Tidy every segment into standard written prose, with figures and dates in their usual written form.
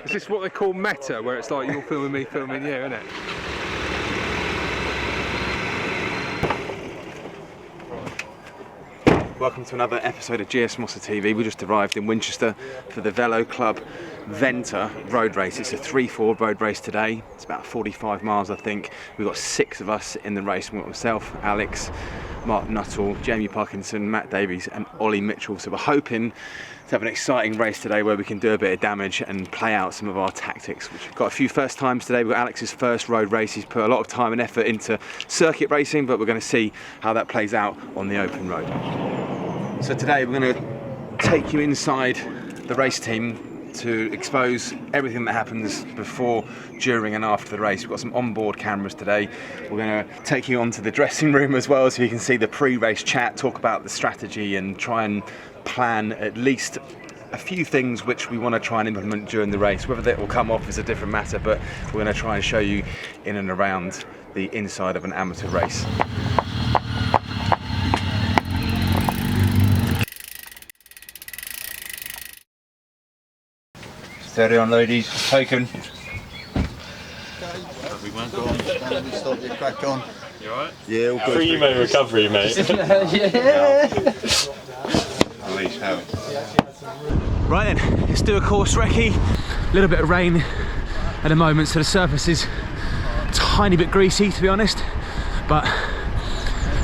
Is this what they call meta, where it's like you're filming me, filming you, isn't it? Welcome to another episode of GS Mossa TV. We just arrived in Winchester for the Velo Club Venta Road Race. It's a 3-4 road race today. It's about 45 miles, I think. We've got 6 of us in the race. We've got myself, Alex, Mark Nuttall, Jamie Parkinson, Matt Davies and Ollie Mitchell. So we're hoping to have an exciting race today where we can do a bit of damage and play out some of our tactics. We've got a few first times today. We've got Alex's first road race. He's put a lot of time and effort into circuit racing, but we're going to see how that plays out on the open road. So today we're going to take you inside the race team to expose everything that happens before, during and after the race. We've got some onboard cameras today. We're going to take you onto the dressing room as well so you can see the pre-race chat, talk about the strategy and try and plan at least a few things which we want to try and implement during the race. Whether that will come off is a different matter, but we're going to try and show you in and around the inside of an amateur race. Steady on, ladies. Taken. Everyone go on. Stop your crack on. You alright? Yeah, all good. Primo recovery, mate. Yeah. At least how. Right then, let's do a course recce. A little bit of rain at the moment, so the surface is a tiny bit greasy, to be honest, but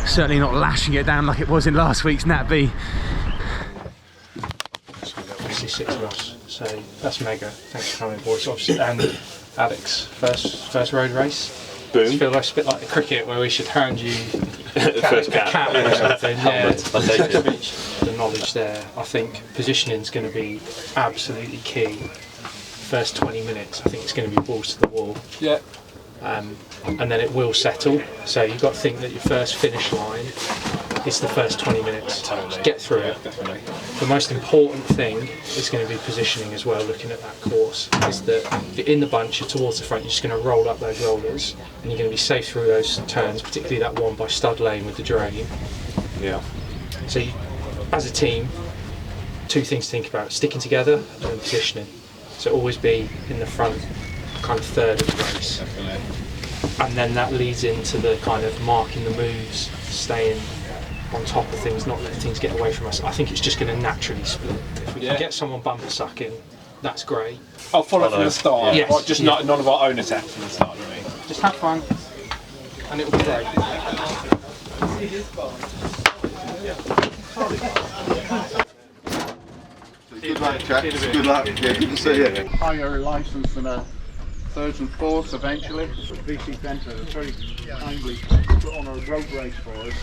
certainly not lashing it down like it was in last week's Nat B. Obviously 6 of us, so that's mega. Thanks for coming, boys. Obviously, and Alex, first road race. Boom. I feel like a bit like the cricket where we should hand you First a cat. cat or something. Yeah, I'll take it. the knowledge there. I think positioning is going to be absolutely key. First 20 minutes, I think it's going to be balls to the wall. Yeah. And then it will settle. So you've got to think that your first finish line is the first 20 minutes. Totally. Get through it. Definitely. The most important thing is going to be positioning as well, looking at that course, is that if you're in the bunch, you're towards the front, you're just going to roll up those rollers and you're going to be safe through those turns, particularly that one by Stud Lane with the drain. Yeah. So you, as a team, 2 things to think about: sticking together and positioning. So always be in the front kind of third of the race. Definitely. And then that leads into the kind of marking the moves, staying on top of things, not letting things get away from us. I think it's just going to naturally split. If we can get someone bumper sucking, that's great. I'll follow from the start. Yes. Or just none of our own attacks from the start, I mean. Just have fun, and it'll be great. Good luck, chaps. Good luck. Yeah, good to see you. Higher licence than a thirds and fourths eventually. VC Venta has very kindly put on a road race for us.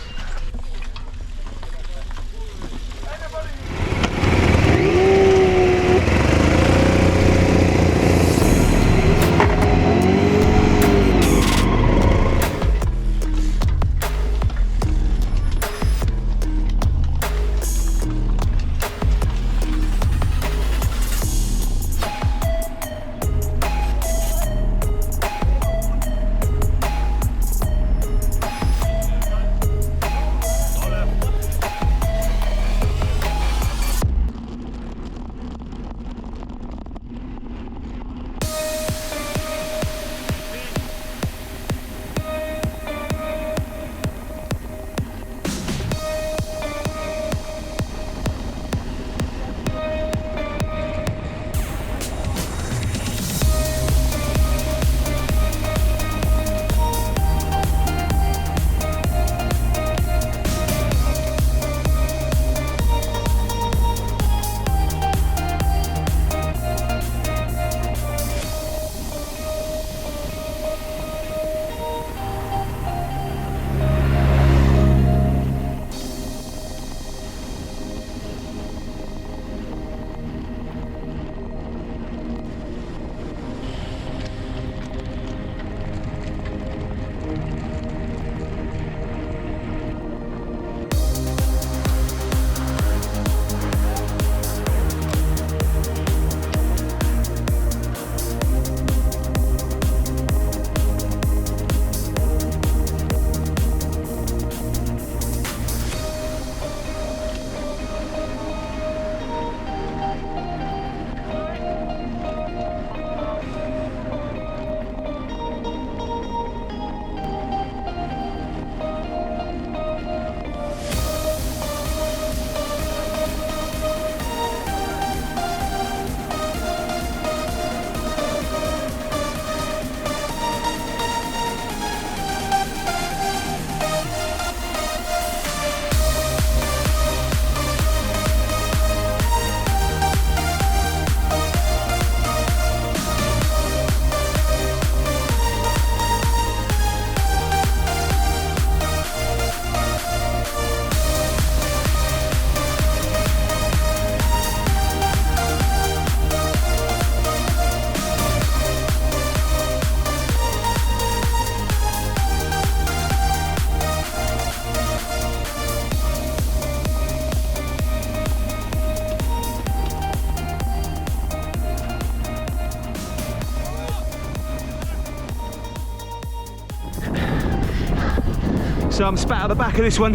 So I'm spat out the back of this one,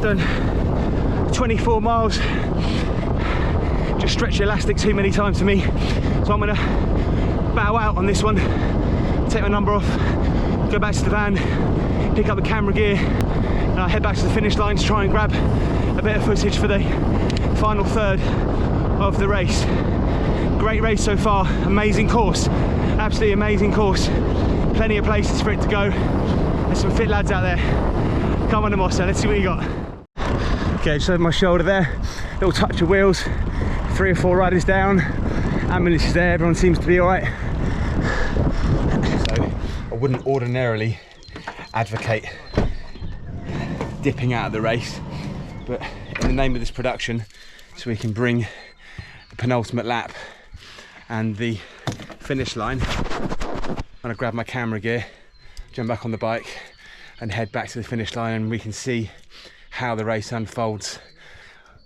done 24 miles, just stretched the elastic too many times for me, so I'm gonna bow out on this one, take my number off, go back to the van, pick up the camera gear, and I'll head back to the finish line to try and grab a bit of footage for the final third of the race. Great race so far, amazing course, absolutely amazing course, plenty of places for it to go. There's some fit lads out there. Come on to Mossa, let's see what you got. Okay, just over my shoulder there, little touch of wheels, 3 or 4 riders down, ambulance is there, everyone seems to be alright. So, I wouldn't ordinarily advocate dipping out of the race, but in the name of this production, so we can bring the penultimate lap and the finish line, I'm gonna grab my camera gear, jump back on the bike and head back to the finish line, and we can see how the race unfolds.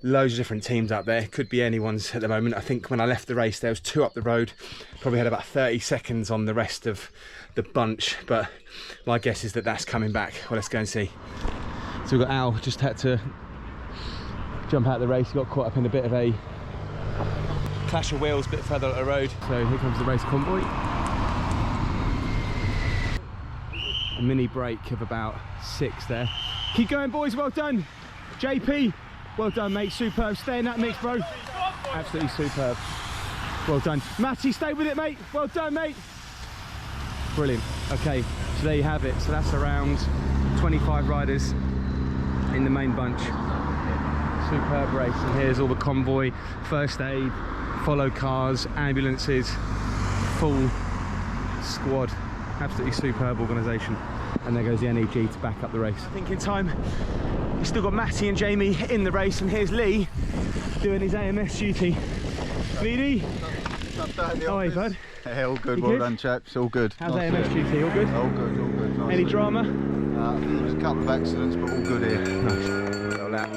Loads of different teams up there, could be anyone's at the moment. I think when I left the race there was 2 up the road, probably had about 30 seconds on the rest of the bunch, but my guess is that that's coming back. Well, let's go and see. So we've got Al, just had to jump out of the race, he got caught up in a bit of a clash of wheels a bit further up the road. So here comes the race convoy. A mini break of about 6 there. Keep going boys, well done. JP, well done mate, superb. Stay in that mix bro. Absolutely superb. Well done. Matty, stay with it mate. Well done mate. Brilliant. Okay, so there you have it. So that's around 25 riders in the main bunch. Superb race. And here's all the convoy, first aid, follow cars, ambulances, full squad. Absolutely superb organisation. And there goes the NEG to back up the race. I think in time, we've still got Matty and Jamie in the race, and here's Lee doing his AMS duty. VD, how are you bud? Hey, all good, You well good? done chaps, all good. How's Nice AMS to- duty, all good? All good, all good. Nice Any to- drama? There's a couple of accidents, but all good here. Nice. Little lap.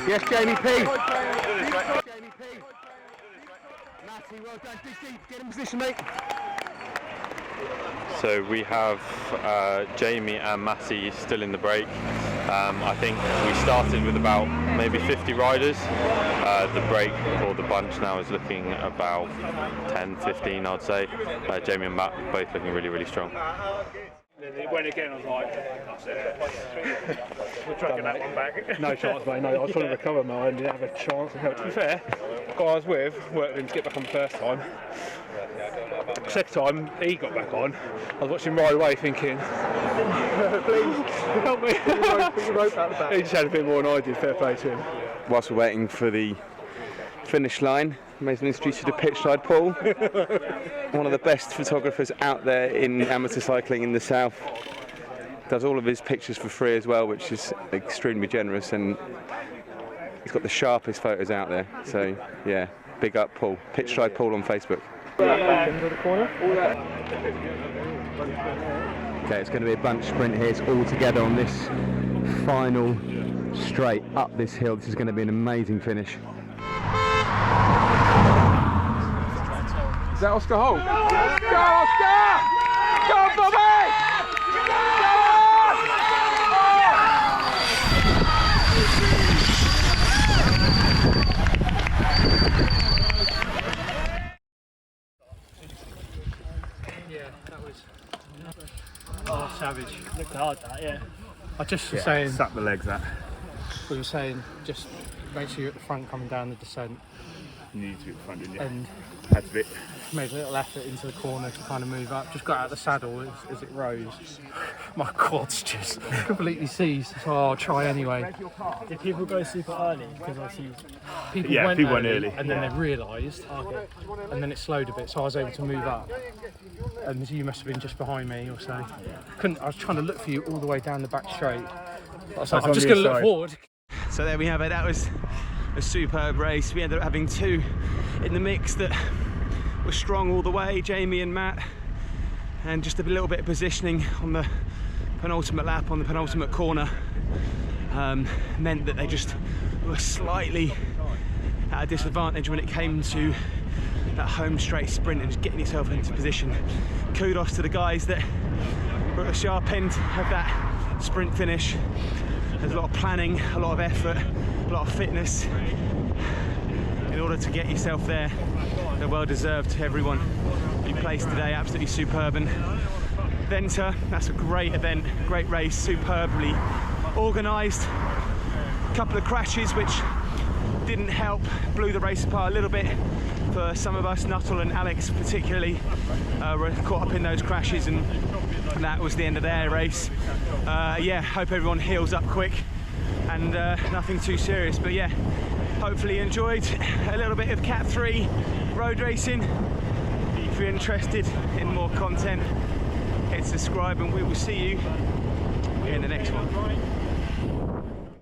Yes, Jamie P. Jamie P. Matty, well done. Dig deep. Get in position, mate. So we have Jamie and Matty still in the break. I think we started with about maybe 50 riders. The break or the bunch now is looking about 10, 15 I'd say. Jamie and Matt both looking really, really strong. Then it went again, I was like, we're trying to get that one back. No chance, mate, no. I was trying to recover mine and didn't have a chance. To be fair, the guy I was with worked with him to get back on the first time. Second time, he got back on. I was watching him ride away thinking, please, help me. He just had a bit more than I did, fair play to him. Whilst we're waiting for the finish line, amazing introduced you to Pitchside Paul, one of the best photographers out there in amateur cycling in the south. Does all of his pictures for free as well, which is extremely generous, and he's got the sharpest photos out there. So yeah, big up Paul. Pitchside Paul on Facebook. Okay, it's going to be a bunch sprint here. It's all together on this final straight up this hill. This is going to be an amazing finish. Is that Oscar Holt? Go Oscar! Go on, Bobby! Yeah, that was savage. Looked hard that, yeah. I just was saying, Sap the legs that. we were saying, just make sure you're at the front coming down the descent, You need to be at the front, didn't you? and Had to be. made a little effort into the corner to kind of move up. Just got out of the saddle as it rose. My quads just completely seized, so I'll try anyway. Did people go super early? Because I see People Yeah, went people went early, early, and then they realised, and then it slowed a bit, so I was able to move up. And you must have been just behind me or so. I was trying to look for you all the way down the back straight. I was like, I'm just going to look forward. So there we have it. That was a superb race. We ended up having 2 in the mix that were strong all the way, Jamie and Matt, and just a little bit of positioning on the penultimate lap, on the penultimate corner, meant that they just were slightly at a disadvantage when it came to that home straight sprint and just getting yourself into position. Kudos to the guys that We're at the sharp end of that sprint finish. There's a lot of planning, a lot of effort, a lot of fitness in order to get yourself there. They're well deserved to everyone who placed today, absolutely superb. And Venta, that's a great event, great race, superbly organised. A couple of crashes which didn't help, blew the race apart a little bit for some of us. Nuttall and Alex particularly were caught up in those crashes, and that was the end of their race. Yeah, hope everyone heals up quick and nothing too serious, but yeah, hopefully you enjoyed a little bit of Cat 3 road racing. If you're interested in more content, hit subscribe and we will see you in the next one.